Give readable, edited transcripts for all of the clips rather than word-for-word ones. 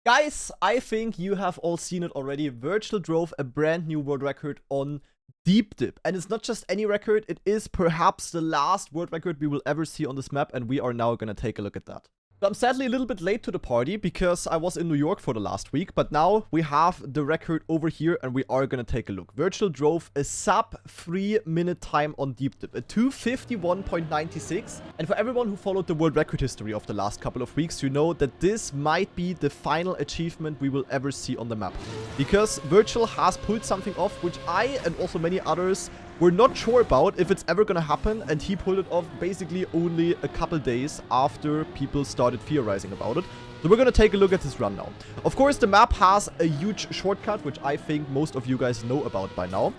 Guys, I think you have all seen it already. Virtual drove a brand new world record on Deep Dip. And it's not just any record, it is perhaps the last world record we will ever see on this map, and we are now gonna take a look at that. So I'm sadly a little bit late to the party because I was in New York for the last week, but now we have the record over here and we are gonna take a look. Virtual drove a sub 3-minute time on Deep Dip, a 2:51.96. And for everyone who followed the world record history of the last couple of weeks, you know that this might be the final achievement we will ever see on the map. Because Virtual has pulled something off which I and also many others were not sure about if it's ever gonna happen, and he pulled it off basically only a couple days after people started theorizing about it. So we're gonna take a look at this run now. Of course, the map has a huge shortcut, which I think most of you guys know about by now,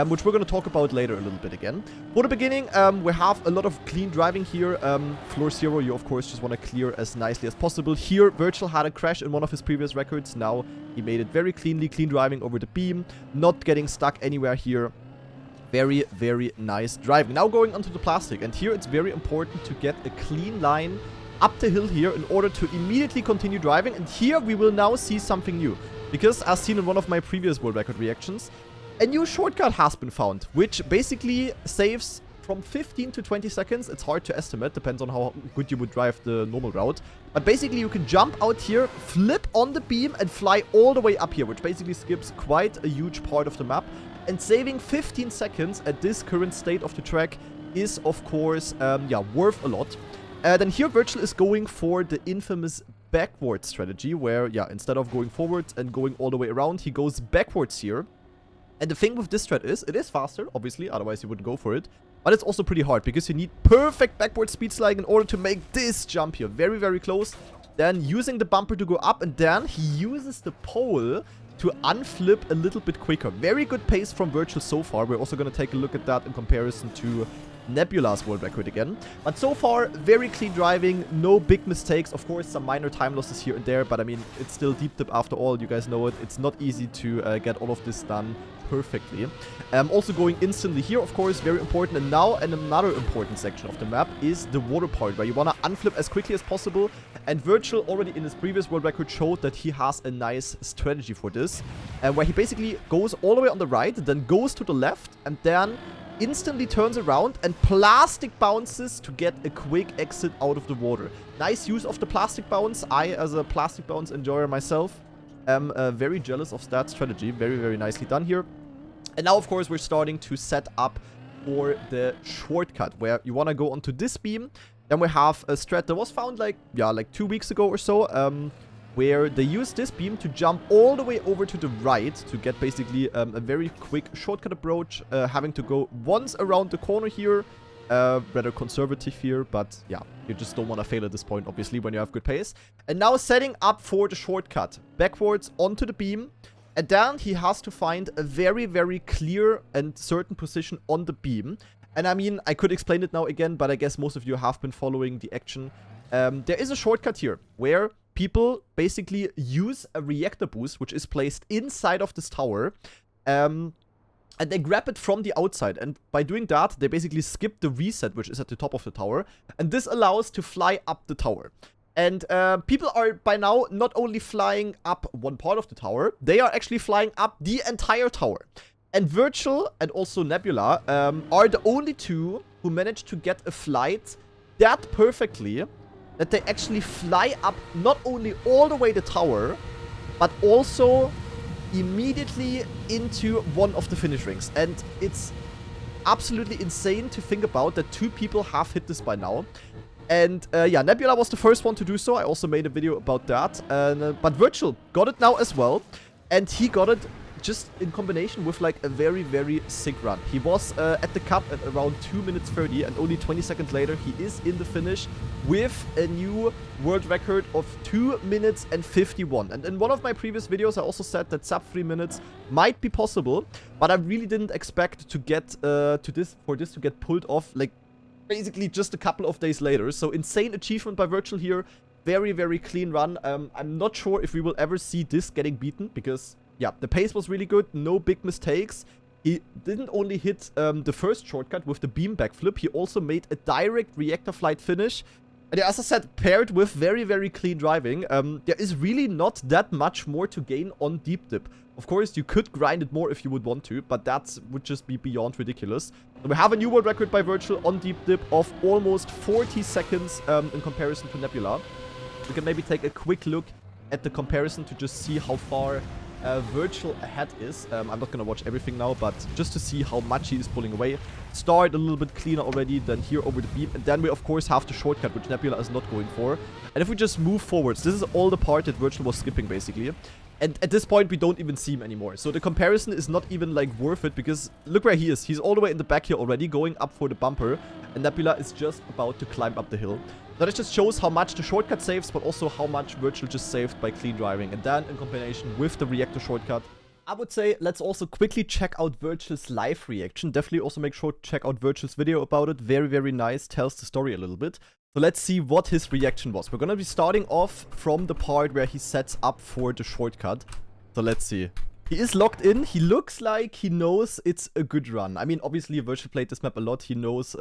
which we're gonna talk about later a little bit again. For the beginning, we have a lot of clean driving here. Floor 0, you of course just wanna clear as nicely as possible. Here, Virtual had a crash in one of his previous records. Now, he made it very cleanly, clean driving over the beam, not getting stuck anywhere here. Very, very nice driving. Now going onto the plastic, and here it's very important to get a clean line up the hill here in order to immediately continue driving. And here we will now see something new, because as seen in one of my previous world record reactions, a new shortcut has been found, which basically saves from 15 to 20 seconds. It's hard to estimate, depends on how good you would drive the normal route. But basically you can jump out here, flip on the beam and fly all the way up here, which basically skips quite a huge part of the map. And saving 15 seconds at this current state of the track is, of course, worth a lot. Then here, Virtual is going for the infamous backward strategy, where, instead of going forwards and going all the way around, he goes backwards here. And the thing with this strat is, it is faster, obviously, otherwise you wouldn't go for it. But it's also pretty hard, because you need perfect backward speed sliding in order to make this jump here. Very, very close. Then using the bumper to go up, and then he uses the pole to unflip a little bit quicker. Very good pace from Virtual so far. We're also going to take a look at that in comparison to Nebula's world record again. But so far, very clean driving, no big mistakes. Of course, some minor time losses here and there, but I mean, it's still Deep Dip after all. You guys know it. It's not easy to get all of this done perfectly. Also going instantly here, of course, very important. And now, another important section of the map is the water part, where you want to unflip as quickly as possible. And Virtual already in his previous world record showed that he has a nice strategy for this, where he basically goes all the way on the right, then goes to the left, and then instantly turns around and plastic bounces to get a quick exit out of the water. Nice use of the plastic bounce. I, as a plastic bounce enjoyer myself, am very jealous of that strategy. Very, very nicely done here. And now, of course, we're starting to set up for the shortcut, where you want to go onto this beam. Then we have a strat that was found like 2 weeks ago or so, where they use this beam to jump all the way over to the right to get basically a very quick shortcut approach, having to go once around the corner here. Rather conservative here, but yeah, you just don't want to fail at this point, obviously, when you have good pace. And now setting up for the shortcut, backwards onto the beam. And then he has to find a very, very clear and certain position on the beam. And I mean, I could explain it now again, but I guess most of you have been following the action. There is a shortcut here where people basically use a reactor boost, which is placed inside of this tower. And they grab it from the outside. And by doing that, they basically skip the reset, which is at the top of the tower. And this allows to fly up the tower. And people are by now not only flying up one part of the tower, they are actually flying up the entire tower. And Virtual and also Nebula are the only two who managed to get a flight that perfectly that they actually fly up not only all the way the tower, but also immediately into one of the finish rings. And it's absolutely insane to think about that 2 people have hit this by now. And Nebula was the first one to do so. I also made a video about that. But Virtual got it now as well. And he got it just in combination with like a very, very sick run. He was at the cup at around 2 minutes 30, and only 20 seconds later he is in the finish with a new world record of 2 minutes and 51. And in one of my previous videos I also said that sub 3 minutes might be possible, but I really didn't expect to get for this to get pulled off like basically just a couple of days later. So insane achievement by Virtual here. Very, very clean run. I'm not sure if we will ever see this getting beaten, because yeah, the pace was really good, no big mistakes. He didn't only hit the first shortcut with the beam backflip, he also made a direct reactor flight finish And yeah, as I said, paired with very, very clean driving, there is really not that much more to gain on deep dip. Of course, you could grind it more if you would want to, but that would just be beyond ridiculous. So we have a new world record by Wirtual on deep dip of almost 40 seconds in comparison to Nebula. We can maybe take a quick look at the comparison to just see how far Wirtual ahead is. I'm not going to watch everything now, but just to see how much he is pulling away. Start a little bit cleaner already than here over the beam. And then we, of course, have the shortcut, which Nebula is not going for. And if we just move forwards, this is all the part that Wirtual was skipping, basically. And at this point, we don't even see him anymore. So the comparison is not even, like, worth it, because look where he is. He's all the way in the back here already, going up for the bumper. And Nebula is just about to climb up the hill. So that just shows how much the shortcut saves, but also how much Wirtual just saved by clean driving. And then, in combination with the reactor shortcut, I would say let's also quickly check out Wirtual's live reaction. Definitely also make sure to check out Wirtual's video about it. Very, very nice. Tells the story a little bit. So let's see what his reaction was. We're going to be starting off from the part where he sets up for the shortcut. So let's see. He is locked in. He looks like he knows it's a good run. I mean, obviously, Wirtual played this map a lot. He knows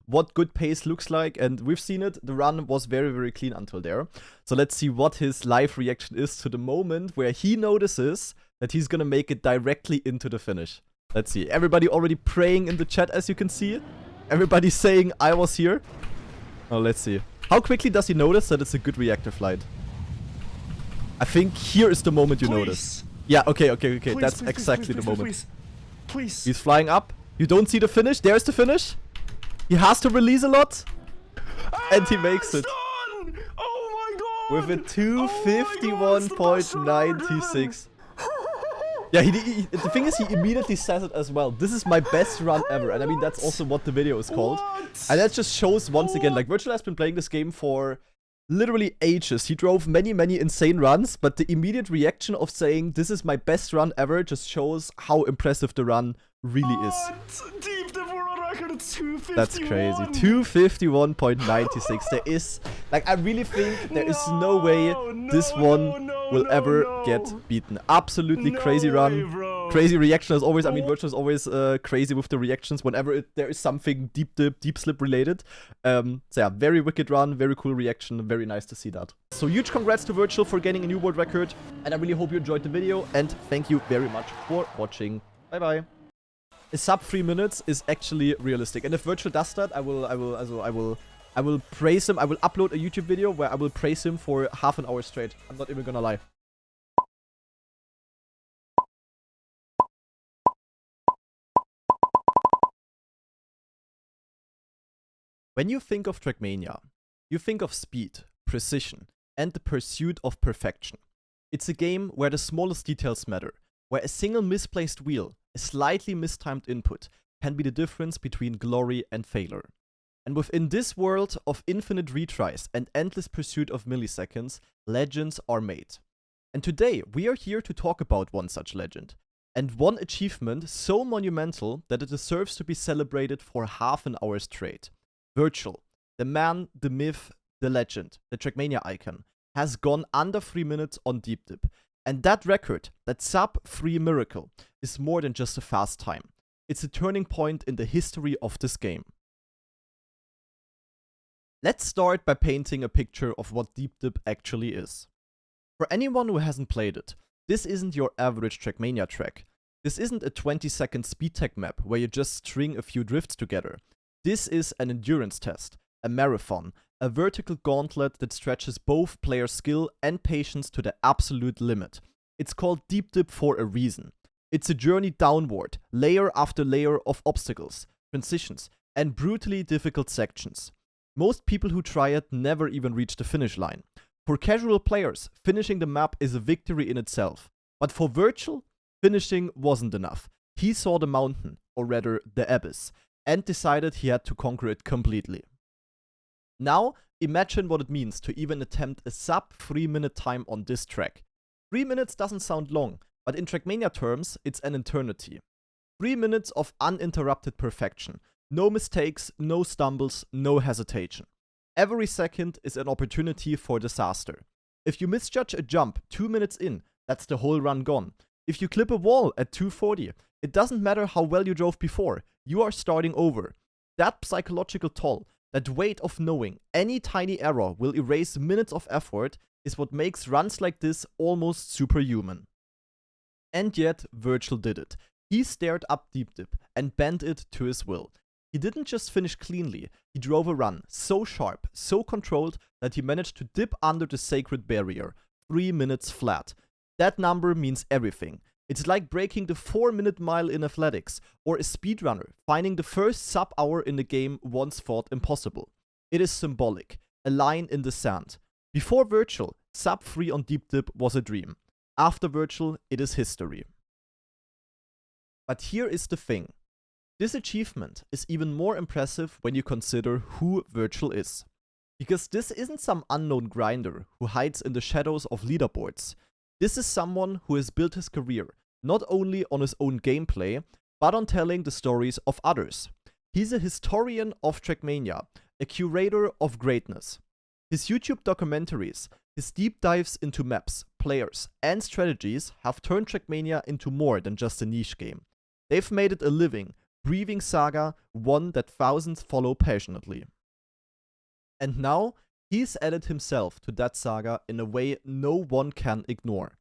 what good pace looks like. And we've seen it. The run was very, very clean until there. So let's see what his live reaction is to the moment where he notices that he's going to make it directly into the finish. Let's see. Everybody already praying in the chat, as you can see. Everybody saying, I was here. Oh, let's see. How quickly does he notice that it's a good reactor flight? I think here is the moment you notice. Yeah, okay. Please, That's please, exactly please, the moment. Please. He's flying up. You don't see the finish. There's the finish. He has to release a lot. And he makes it. Oh my god! With a 251.96. Yeah, the thing is, he immediately says it as well. This is my best run ever. And I mean, that's also what the video is called. And that just shows once again, like, Wirtual has been playing this game for literally ages. He drove many, many insane runs, but the immediate reaction of saying, this is my best run ever, just shows how impressive the run really is. Deep the world record at 251. That's crazy. 251.96. There is, like, I really think there is no way this one will ever get beaten. Absolutely crazy run. Bro. Crazy reaction as always. I mean, Wirtual is always crazy with the reactions whenever there is something deep dip, deep slip related. So yeah, very wicked run, very cool reaction. Very nice to see that. So huge congrats to Wirtual for getting a new world record. And I really hope you enjoyed the video. And thank you very much for watching. Bye bye. A sub 3 minutes is actually realistic. And if Wirtual does that, I will praise him. I will upload a YouTube video where I will praise him for half an hour straight. I'm not even gonna lie. When you think of Trackmania, you think of speed, precision, and the pursuit of perfection. It's a game where the smallest details matter, where a single misplaced wheel, a slightly mistimed input, can be the difference between glory and failure. And within this world of infinite retries and endless pursuit of milliseconds, legends are made. And today, we are here to talk about one such legend, and one achievement so monumental that it deserves to be celebrated for half an hour straight. Wirtual, the man, the myth, the legend, the Trackmania icon, has gone under 3 minutes on deep dip. And that record, that sub 3 miracle, is more than just a fast time. It's a turning point in the history of this game. Let's start by painting a picture of what deep dip actually is. For anyone who hasn't played it, this isn't your average Trackmania track. This isn't a 20-second speed tech map where you just string a few drifts together. This is an endurance test, a marathon, a vertical gauntlet that stretches both player skill and patience to the absolute limit. It's called deep dip for a reason. It's a journey downward, layer after layer of obstacles, transitions, and brutally difficult sections. Most people who try it never even reach the finish line. For casual players, finishing the map is a victory in itself. But for Wirtual, finishing wasn't enough. He saw the mountain, or rather the abyss, and decided he had to conquer it completely. Now, imagine what it means to even attempt a sub 3 minute time on this track. 3 minutes doesn't sound long, but in Trackmania terms, it's an eternity. 3 minutes of uninterrupted perfection. No mistakes, no stumbles, no hesitation. Every second is an opportunity for disaster. If you misjudge a jump 2 minutes in, that's the whole run gone. If you clip a wall at 240, it doesn't matter how well you drove before, you are starting over. That psychological toll, That weight of knowing any tiny error will erase minutes of effort is what makes runs like this almost superhuman. And yet, Wirtual did it. He stared up Deep Dip and bent it to his will. He didn't just finish cleanly, he drove a run so sharp, so controlled that he managed to dip under the sacred barrier, 3 minutes flat. That number means everything. It's like breaking the 4-minute mile in athletics, or a speedrunner finding the first sub-hour in the game once thought impossible. It is symbolic, a line in the sand. Before Wirtual, sub-3 on Deep Dip was a dream. After Wirtual, it is history. But here is the thing. This achievement is even more impressive when you consider who Wirtual is. Because this isn't some unknown grinder who hides in the shadows of leaderboards. This is someone who has built his career not only on his own gameplay, but on telling the stories of others. He's a historian of trackmania, a curator of greatness. His YouTube documentaries, his deep dives into maps, players, and strategies have turned trackmania into more than just a niche game. They've made it a living, breathing saga, one that thousands follow passionately. And now, he's added himself to that saga in a way no one can ignore.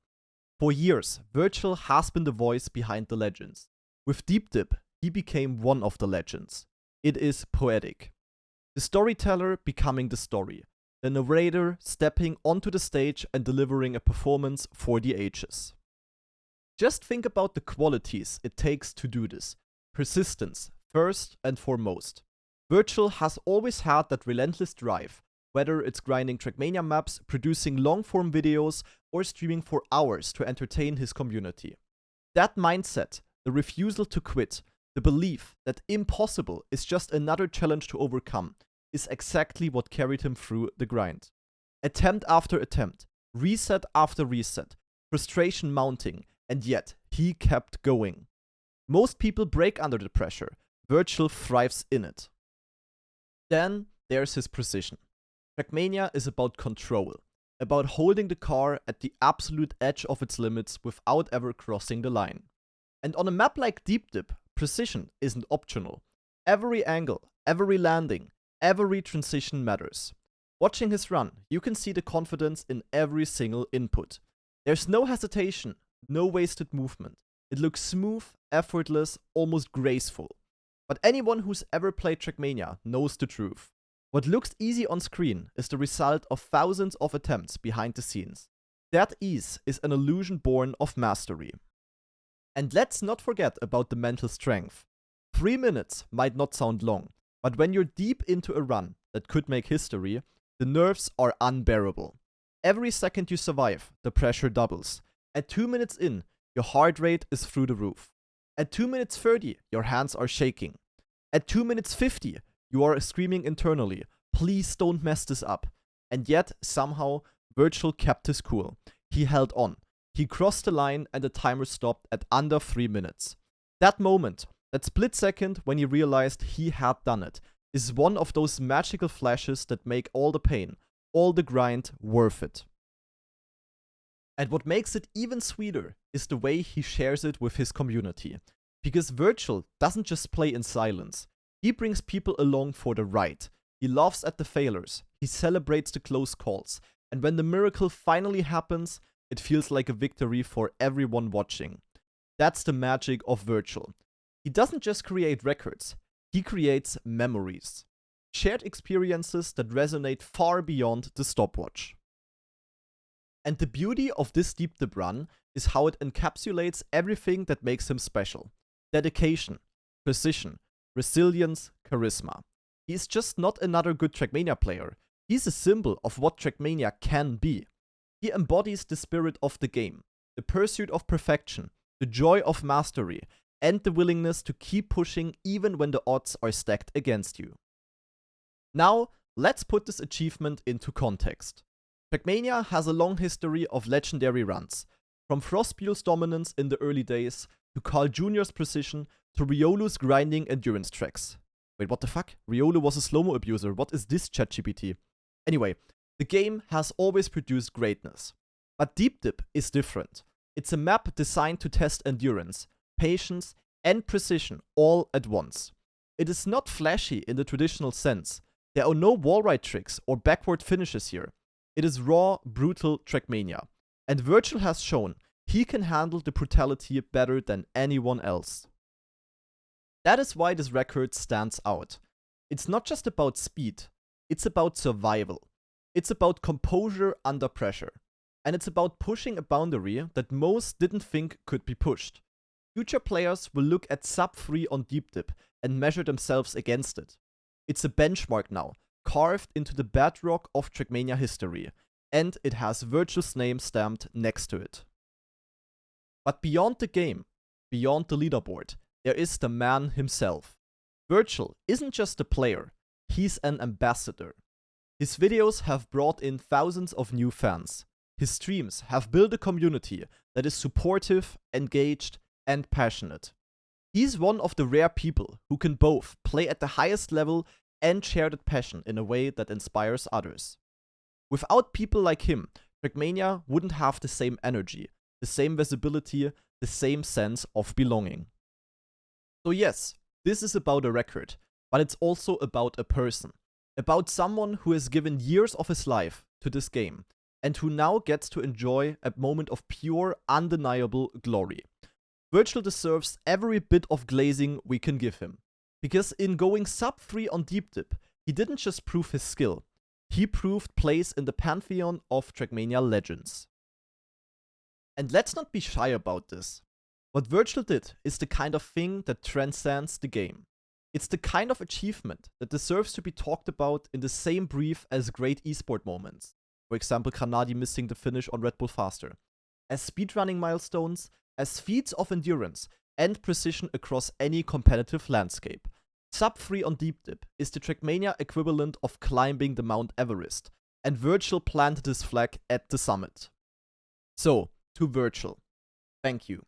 For years, Wirtual has been the voice behind the legends. With Deep Dip, he became one of the legends. It is poetic. The storyteller becoming the story. The narrator stepping onto the stage and delivering a performance for the ages. Just think about the qualities it takes to do this. Persistence, first and foremost. Wirtual has always had that relentless drive, whether it's grinding trackmania maps, producing long-form videos, or streaming for hours to entertain his community. That mindset, the refusal to quit, the belief that impossible is just another challenge to overcome, is exactly what carried him through the grind. Attempt after attempt, reset after reset, frustration mounting, and yet he kept going. Most people break under the pressure. Wirtual thrives in it. Then there's his precision. Trackmania is about control, about holding the car at the absolute edge of its limits without ever crossing the line. And on a map like Deep Dip, precision isn't optional. Every angle, every landing, every transition matters. Watching his run, you can see the confidence in every single input. There's no hesitation, no wasted movement. It looks smooth, effortless, almost graceful. But anyone who's ever played trackmania knows the truth. What looks easy on screen is the result of thousands of attempts behind the scenes. That ease is an illusion born of mastery. And let's not forget about the mental strength. 3 minutes might not sound long, but when you're deep into a run that could make history, the nerves are unbearable. Every second you survive, the pressure doubles. At 2 minutes in, your heart rate is through the roof. At 2 minutes 30, your hands are shaking. At 2 minutes 50, you are screaming internally, please don't mess this up. And yet, somehow, Wirtual kept his cool. He held on. He crossed the line and the timer stopped at under 3 minutes. That moment, that split second when he realized he had done it, is one of those magical flashes that make all the pain, all the grind worth it. And what makes it even sweeter is the way he shares it with his community. Because Wirtual doesn't just play in silence. He brings people along for the ride. He laughs at the failures. He celebrates the close calls. And when the miracle finally happens, it feels like a victory for everyone watching. That's the magic of Wirtual. He doesn't just create records. He creates memories. Shared experiences that resonate far beyond the stopwatch. And the beauty of this Deep Dip run is how it encapsulates everything that makes him special. Dedication, precision, resilience, charisma. He's just not another good trackmania player. He's a symbol of what trackmania can be. He embodies the spirit of the game, the pursuit of perfection, the joy of mastery, and the willingness to keep pushing even when the odds are stacked against you. Now, let's put this achievement into context. Trackmania has a long history of legendary runs, from Frostbule's dominance in the early days, to Carl Jr.'s precision, to Riolu's grinding endurance tracks. Wait, what the fuck? Riolu was a slow-mo abuser. What is this, ChatGPT? Anyway, the game has always produced greatness. But Deep Dip is different. It's a map designed to test endurance, patience, and precision all at once. It is not flashy in the traditional sense. There are no wallride tricks or backward finishes here. It is raw, brutal trackmania. And Wirtual has shown he can handle the brutality better than anyone else. That is why this record stands out. It's not just about speed, it's about survival. It's about composure under pressure. And it's about pushing a boundary that most didn't think could be pushed. Future players will look at sub 3 on deep dip and measure themselves against it. It's a benchmark now, carved into the bedrock of trackmania history, and it has Wirtual's name stamped next to it. But beyond the game, beyond the leaderboard, there is the man himself. Wirtual isn't just a player, he's an ambassador. His videos have brought in thousands of new fans. His streams have built a community that is supportive, engaged, and passionate. He's one of the rare people who can both play at the highest level and share that passion in a way that inspires others. Without people like him, trackmania wouldn't have the same energy, the same visibility, the same sense of belonging. So yes, this is about a record, but it's also about a person. About someone who has given years of his life to this game, and who now gets to enjoy a moment of pure, undeniable glory. Wirtual deserves every bit of glazing we can give him. Because in going sub 3 on deep dip, he didn't just prove his skill, he proved place in the pantheon of trackmania legends. And let's not be shy about this. What Wirtual did is the kind of thing that transcends the game. It's the kind of achievement that deserves to be talked about in the same breath as great esport moments. For example, Granadi missing the finish on Red Bull Faster. As speedrunning milestones, as feats of endurance and precision across any competitive landscape. Sub 3 on deep dip is the trackmania equivalent of climbing the Mount Everest, and Wirtual planted his flag at the summit. So, to Wirtual, thank you.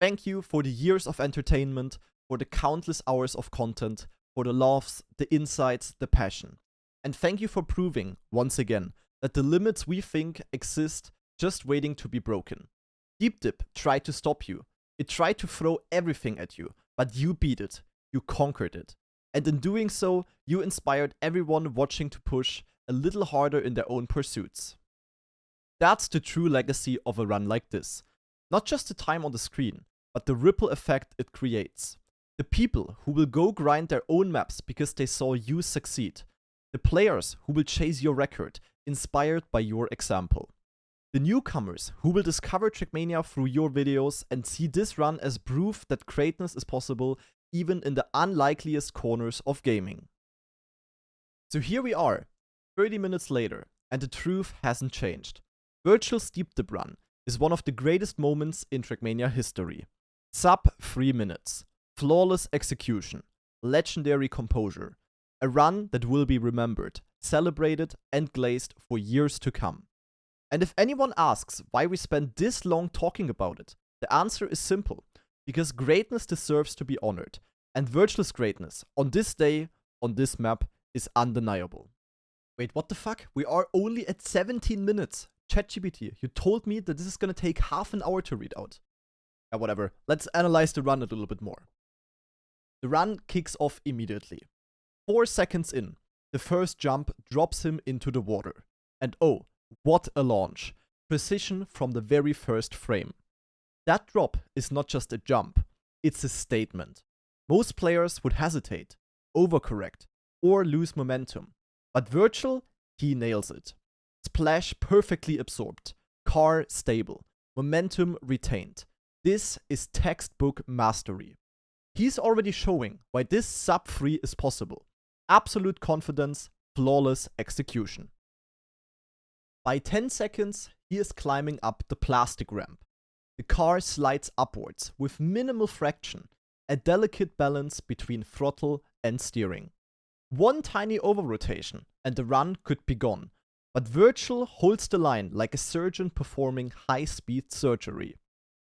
Thank you for the years of entertainment, for the countless hours of content, for the laughs, the insights, the passion. And thank you for proving, once again, that the limits we think exist just waiting to be broken. Deep Dip tried to stop you. It tried to throw everything at you, but you beat it. You conquered it. And in doing so, you inspired everyone watching to push a little harder in their own pursuits. That's the true legacy of a run like this. Not just the time on the screen, but the ripple effect it creates. The people who will go grind their own maps because they saw you succeed. The players who will chase your record, inspired by your example. The newcomers who will discover trackmania through your videos and see this run as proof that greatness is possible even in the unlikeliest corners of gaming. So here we are, 30 minutes later, and the truth hasn't changed. Wirtual's Deep Dip run is one of the greatest moments in trackmania history. Sub 3 minutes. Flawless execution, legendary composure, a run that will be remembered, celebrated, and glazed for years to come. And if anyone asks why we spend this long talking about it, the answer is simple, because greatness deserves to be honored, and Wirtual's greatness, on this day, on this map, is undeniable. Wait, what the fuck? We are only at 17 minutes. ChatGPT, you told me that this is gonna take half an hour to read out. Yeah, whatever. Let's analyze the run a little bit more. The run kicks off immediately. 4 seconds in, the first jump drops him into the water. And oh, what a launch. Precision from the very first frame. That drop is not just a jump, it's a statement. Most players would hesitate, overcorrect, or lose momentum. But Wirtual, he nails it. Splash perfectly absorbed, car stable, momentum retained. This is textbook mastery. He's already showing why this sub 3 is possible. Absolute confidence, flawless execution. By 10 seconds, he is climbing up the plastic ramp. The car slides upwards with minimal fraction, a delicate balance between throttle and steering. One tiny over-rotation and the run could be gone, but Wirtual holds the line like a surgeon performing high-speed surgery.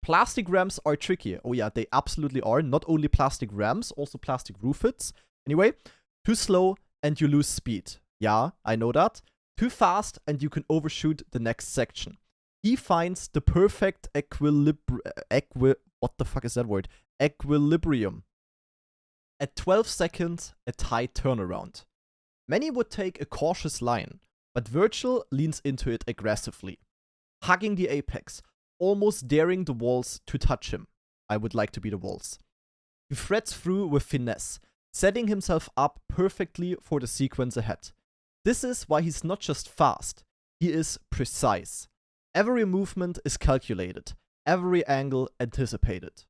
Plastic ramps are tricky. Oh yeah, they absolutely are. Not only plastic ramps, also plastic roofits. Anyway, too slow and you lose speed. Yeah, I know that. Too fast and you can overshoot the next section. He finds the perfect what the fuck is that word? Equilibrium. At 12 seconds, a tight turnaround. Many would take a cautious line, but Virtual leans into it aggressively, hugging the apex, almost daring the walls to touch him. I would like to be the walls. He threads through with finesse, setting himself up perfectly for the sequence ahead. This is why he's not just fast, he is precise. Every movement is calculated, every angle anticipated.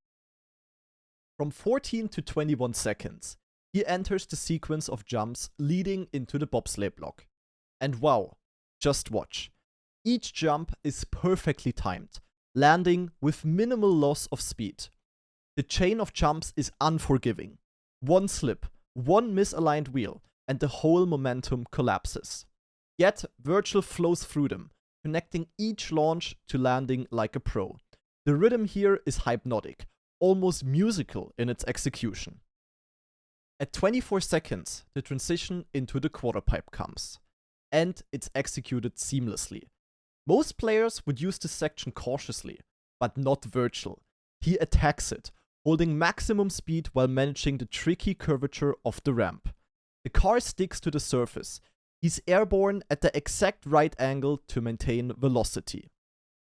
From 14 to 21 seconds, he enters the sequence of jumps leading into the bobsleigh block. And wow, just watch. Each jump is perfectly timed, landing with minimal loss of speed. The chain of jumps is unforgiving. One slip, one misaligned wheel, and the whole momentum collapses. Yet, Virtual flows through them, connecting each launch to landing like a pro. The rhythm here is hypnotic, almost musical in its execution. At 24 seconds, the transition into the quarterpipe comes, and it's executed seamlessly. Most players would use this section cautiously, but not Virtual. He attacks it, holding maximum speed while managing the tricky curvature of the ramp. The car sticks to the surface. He's airborne at the exact right angle to maintain velocity.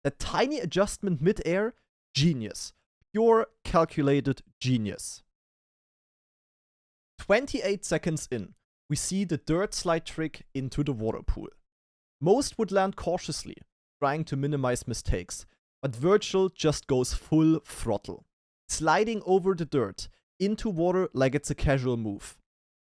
That tiny adjustment mid-air, genius. Pure calculated genius. 28 seconds in, we see the dirt slide trick into the water pool. Most would land cautiously, trying to minimize mistakes, but Virtual just goes full throttle, sliding over the dirt into water like it's a casual move.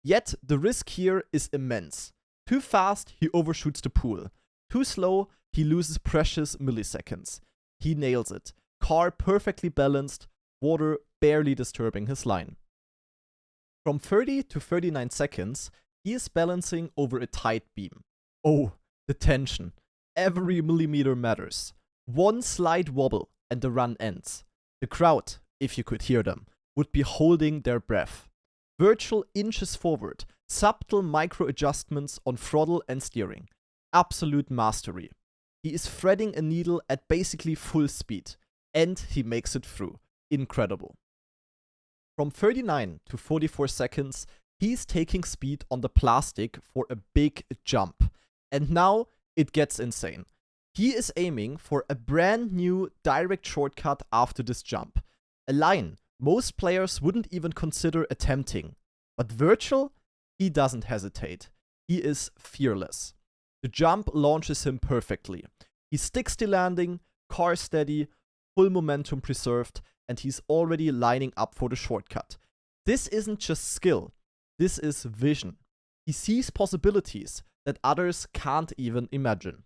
Yet the risk here is immense. Too fast, he overshoots the pool. Too slow, he loses precious milliseconds. He nails it. Car perfectly balanced, water barely disturbing his line. From 30 to 39 seconds, he is balancing over a tight beam. Oh, the tension. Every millimeter matters. One slight wobble and the run ends. The crowd, if you could hear them, would be holding their breath. Virtual inches forward, subtle micro adjustments on throttle and steering. Absolute mastery. He is threading a needle at basically full speed, and he makes it through. Incredible. From 39 to 44 seconds, he's taking speed on the plastic for a big jump. And now it gets insane. He is aiming for a brand new direct shortcut after this jump. A line most players wouldn't even consider attempting. But Virtual, he doesn't hesitate. He is fearless. The jump launches him perfectly. He sticks the landing, car steady, full momentum preserved, and he's already lining up for the shortcut. This isn't just skill, this is vision. He sees possibilities that others can't even imagine.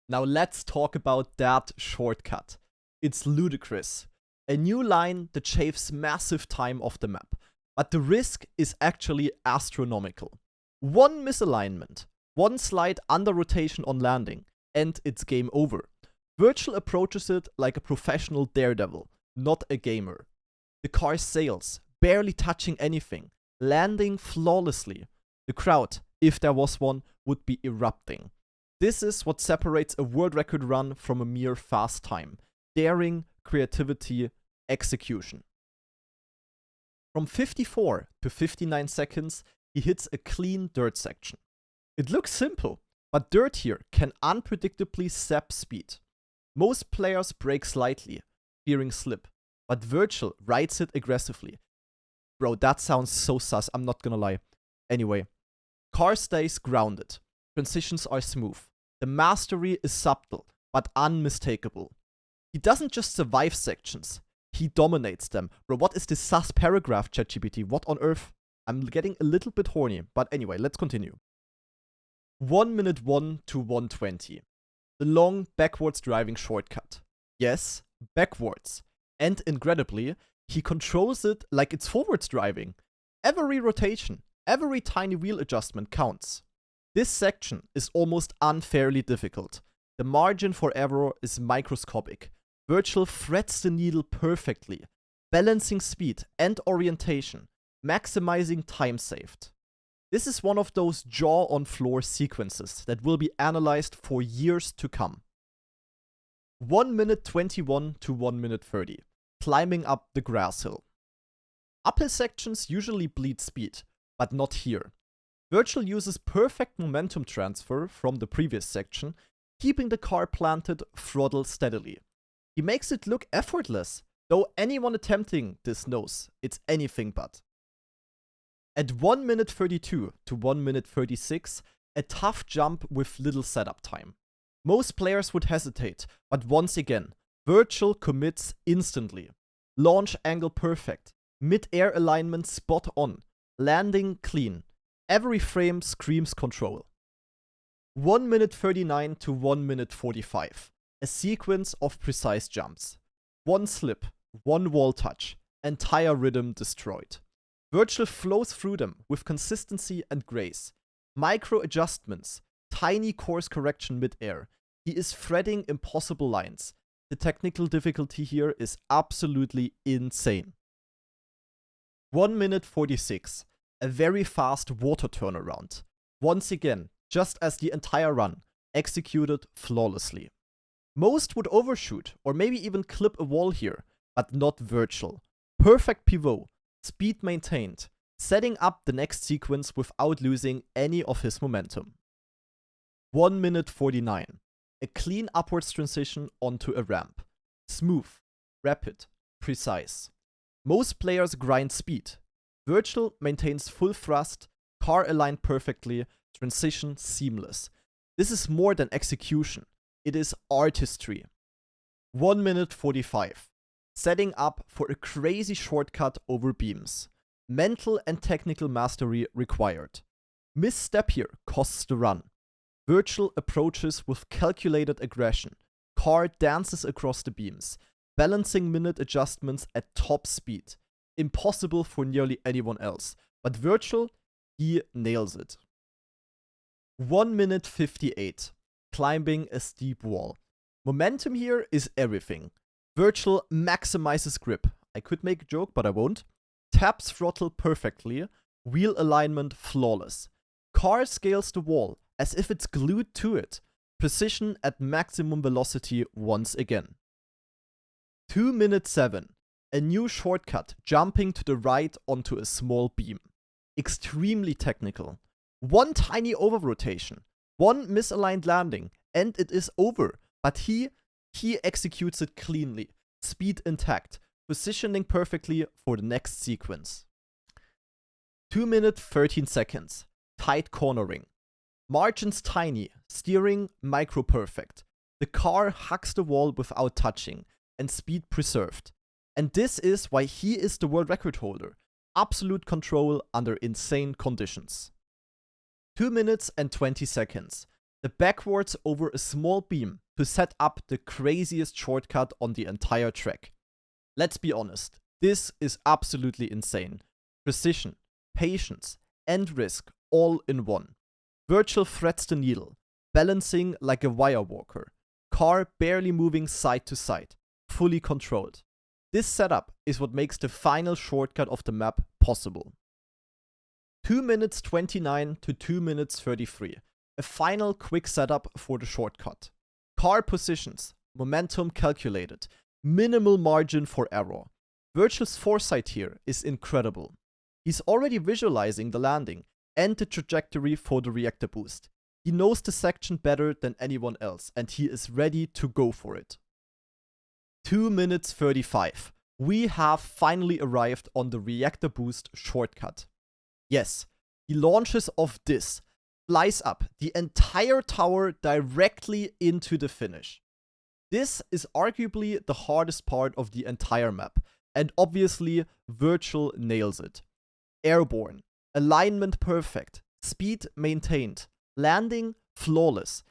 Now let's talk about that shortcut. It's ludicrous. A new line that shaves massive time off the map. But the risk is actually astronomical. One misalignment, one slide under rotation on landing, and it's game over. Virtual approaches it like a professional daredevil, not a gamer. The car sails, barely touching anything, landing flawlessly. The crowd, if there was one, would be erupting. This is what separates a world record run from a mere fast time. Daring, creativity, execution. From 54 to 59 seconds, he hits a clean dirt section. It looks simple, but dirt here can unpredictably sap speed. Most players brake slightly, fearing slip, but Virtual rides it aggressively. Bro, that sounds so sus, I'm not gonna lie. Anyway, car stays grounded. Transitions are smooth. The mastery is subtle, but unmistakable. He doesn't just survive sections, he dominates them. Bro, what is this sus paragraph, ChatGPT? What on earth? I'm getting a little bit horny, but anyway, let's continue. 1 minute 1 to 120. The long backwards driving shortcut. Yes, backwards. And incredibly, he controls it like it's forwards driving. Every rotation, every tiny wheel adjustment counts. This section is almost unfairly difficult. The margin for error is microscopic. Virtual threads the needle perfectly, balancing speed and orientation, maximizing time saved. This is one of those jaw-on-floor sequences that will be analyzed for years to come. 1 minute 21 to 1 minute 30, climbing up the grass hill. Uphill sections usually bleed speed, but not here. Wirtual uses perfect momentum transfer from the previous section, keeping the car planted throttle steadily. He makes it look effortless, though anyone attempting this knows it's anything but. At 1 minute 32 to 1 minute 36, a tough jump with little setup time. Most players would hesitate, but once again, Wirtual commits instantly. Launch angle perfect, mid-air alignment spot on, landing clean. Every frame screams control. 1 minute 39 to 1 minute 45, a sequence of precise jumps. One slip, one wall touch, entire rhythm destroyed. Wirtual flows through them with consistency and grace. Micro adjustments, tiny course correction mid-air. He is threading impossible lines. The technical difficulty here is absolutely insane. 1 minute 46, a very fast water turnaround. Once again, just as the entire run, executed flawlessly. Most would overshoot or maybe even clip a wall here, but not Wirtual. Perfect pivot, speed maintained, setting up the next sequence without losing any of his momentum. 1 minute 49, a clean upwards transition onto a ramp. Smooth, rapid, precise. Most players grind speed. Wirtual maintains full thrust, car aligned perfectly, transition seamless. This is more than execution, it is artistry. 1 minute 45, setting up for a crazy shortcut over beams. Mental and technical mastery required. Misstep here costs the run. Wirtual approaches with calculated aggression. Car dances across the beams, balancing minute adjustments at top speed. Impossible for nearly anyone else, but Wirtual, he nails it. 1 minute 58, climbing a steep wall. Momentum here is everything. Wirtual maximizes grip. I could make a joke, but I won't. Taps throttle perfectly, wheel alignment flawless. Car scales the wall as if it's glued to it. Precision at maximum velocity once again. 2 minute 7, a new shortcut jumping to the right onto a small beam. Extremely technical. One tiny over rotation, one misaligned landing, and it is over. But he executes it cleanly, speed intact, positioning perfectly for the next sequence. 2 minute 13 seconds, tight cornering. Margins tiny, steering micro perfect. The car hugs the wall without touching, and speed preserved. And this is why he is the world record holder. Absolute control under insane conditions. 2 minutes and 20 seconds. The backwards over a small beam to set up the craziest shortcut on the entire track. Let's be honest, this is absolutely insane. Precision, patience, and risk all in one. Wirtual threads the needle, balancing like a wire walker. Car barely moving side to side, fully controlled. This setup is what makes the final shortcut of the map possible. 2 minutes 29 to 2 minutes 33. A final quick setup for the shortcut. Car positions, momentum calculated, minimal margin for error. Wirtual's foresight here is incredible. He's already visualizing the landing and the trajectory for the reactor boost. He knows the section better than anyone else and he is ready to go for it. 2 minutes 35. We have finally arrived on the reactor boost shortcut. Yes, he launches off this, flies up the entire tower directly into the finish. This is arguably the hardest part of the entire map, and obviously Wirtual nails it. Airborne, alignment perfect, speed maintained, landing flawless.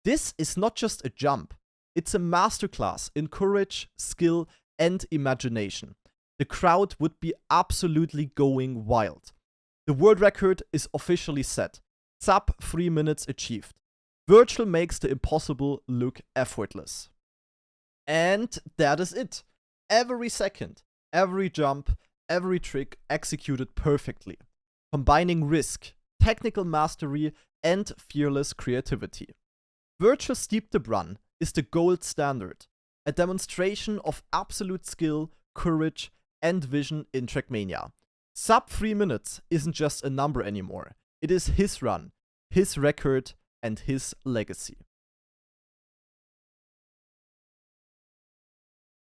This is not just a jump, it's a masterclass in courage, skill, and imagination. The crowd would be absolutely going wild. The world record is officially set. Sub 3 minutes achieved. Wirtual makes the impossible look effortless. And that is it. Every second, every jump, every trick executed perfectly. Combining risk, technical mastery, and fearless creativity. Wirtual's steep dip run is the gold standard. A demonstration of absolute skill, courage, and vision in Trackmania. Sub 3 minutes isn't just a number anymore. It is his run, his record, and his legacy.